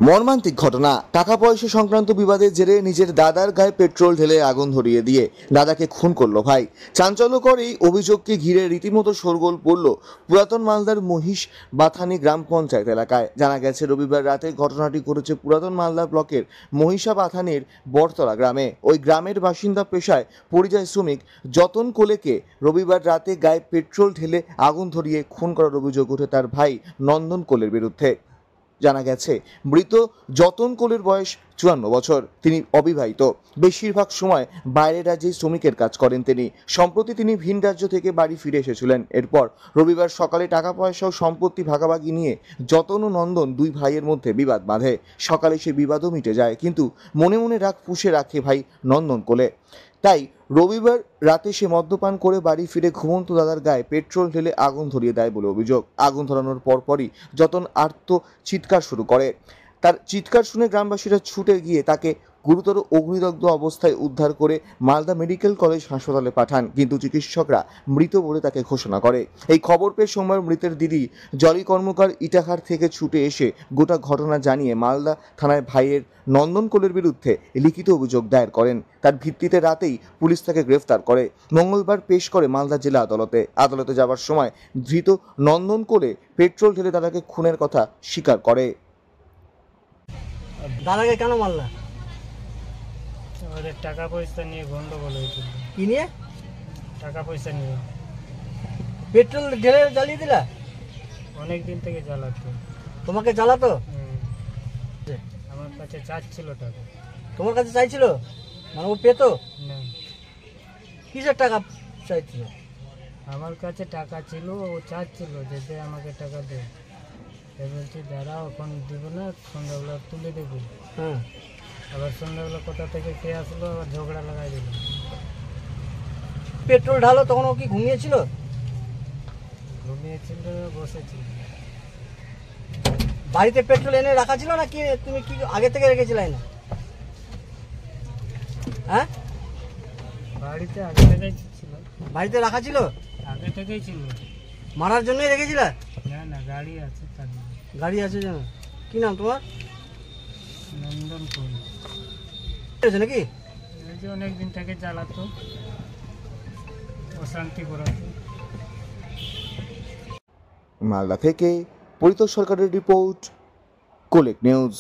মর্মান্তিক ঘটনা। টাকা পয়সা সংক্রান্ত বিবাদের জেরে নিজের দাদার গায়ে পেট্রোল ঢেলে আগুন ধরিয়ে দিয়ে দাদাকে খুন করলো ভাই। চাঞ্চল্যকর এই অভিযোগকে ঘিরে রীতিমতো শোরগোল পড়ল পুরাতন মালদার মহিষ বাথানি গ্রাম পঞ্চায়েত এলাকায়। জানা গেছে, রবিবার রাতে ঘটনাটি ঘটেছে পুরাতন মালদা ব্লকের মহিষা বাথানির বটতলা গ্রামে। ওই গ্রামের বাসিন্দা পেশায় পরিযায়ী শ্রমিক যতন কোলেকে রবিবার রাতে গায়ে পেট্রোল ঢেলে আগুন ধরিয়ে খুন করার অভিযোগ ওঠে তার ভাই নন্দন কোলের বিরুদ্ধে। জানা গেছে, মৃত যতন কোলের বয়স 54 বছর। তিনি অবিবাহিত, বেশিরভাগ সময় বাইরের রাজ্যে শ্রমিকের কাজ করেন তিনি। সম্প্রতি তিনি ভিন রাজ্য থেকে বাড়ি ফিরে এসেছিলেন। এরপর রবিবার সকালে টাকা পয়সা ও সম্পত্তি ভাগাভাগি নিয়ে যতন ও নন্দন দুই ভাইয়ের মধ্যে বিবাদ বাঁধে। সকালে সে বিবাদও মিটে যায়, কিন্তু মনে মনে রাগ পুষে রাখে ভাই নন্দন কোলে। তাই রবিবার রাতে সে মদ্যপান করে বাড়ি ফিরে ঘুমন্ত দাদার গায়ে পেট্রোল ঢেলে আগুন ধরিয়ে দেয় বলে অভিযোগ। আগুন ধরানোর পরপরই যতন আর্ত চিৎকার শুরু করে। তার চিৎকার শুনে গ্রামবাসীরা ছুটে গিয়ে তাকে গুরুতর অগ্নিদগ্ধ অবস্থায় উদ্ধার করে মালদা মেডিকেল কলেজ হাসপাতালে পাঠান, কিন্তু চিকিৎসকরা মৃত বলে তাকে ঘোষণা করে। এই খবর পেয়ে সোমবার মৃতের দিদি জলি কর্মকার ইটাহার থেকে ছুটে এসে গোটা ঘটনা জানিয়ে মালদা থানায় ভাইয়ের নন্দন কোলের বিরুদ্ধে লিখিত অভিযোগ দায়ের করেন। তার ভিত্তিতে রাতেই পুলিশ তাকে গ্রেফতার করে মঙ্গলবার পেশ করে মালদা জেলা আদালতে। আদালতে যাওয়ার সময় ধৃত নন্দন কোলে পেট্রোল ঢেলে দাদাকে খুনের কথা স্বীকার করে। দাদাকে কেন মারলা? ওদের টাকা পয়সা নিয়ে গন্ডগোল হয়েছিল। কি নিয়ে? টাকা পয়সা নিয়ে। পেট্রোল ঢেলে জ্বালিয়ে দিলা? অনেক দিন থেকে জ্বালাতো। তোমাকে জ্বালাতো? আমার কাছে চাচ্ছিল টাকা। তোমার কাছে চাইছিল? মানে ও পেতো না। কিসের টাকা চাইছিল? আমার কাছে টাকা ছিল, ও চাচ্ছিল যে আমাকে টাকা দে। বলছি দাঁড়াও, এখন দিব না, সন্ধ্যাবেলা তুলে দেবো। হ্যাঁ। আবার সন্ধ্যাবেলা কোথা থেকে কে আসলো, আবার ঝগড়া লাগাই দিল। পেট্রোল ঢালো তখন ও কি ঘুমিয়েছিল? ঘুমিয়েছিল, বসেছিল। বাড়িতে পেট্রোল এনে রাখা ছিল না কি? তুমি কি আগে থেকে রেখেছিলে না? হ্যাঁ, বাড়িতে আগে থেকেই ছিল। বাড়িতে রাখা ছিল? আগে থেকেই ছিল। মারার জন্যই রেখেছিলে? না না, গাড়ি আছে তার জন্য। গাড়ি আছে যেন। কি নাম তোমার? নন্দন কোল। নাকি এই যে অনেক দিন থেকে জ্বালাতো, অশান্তি করাতো। মালদা থেকে পরিতোষ সরকারের রিপোর্ট, কোলেক নিউজ।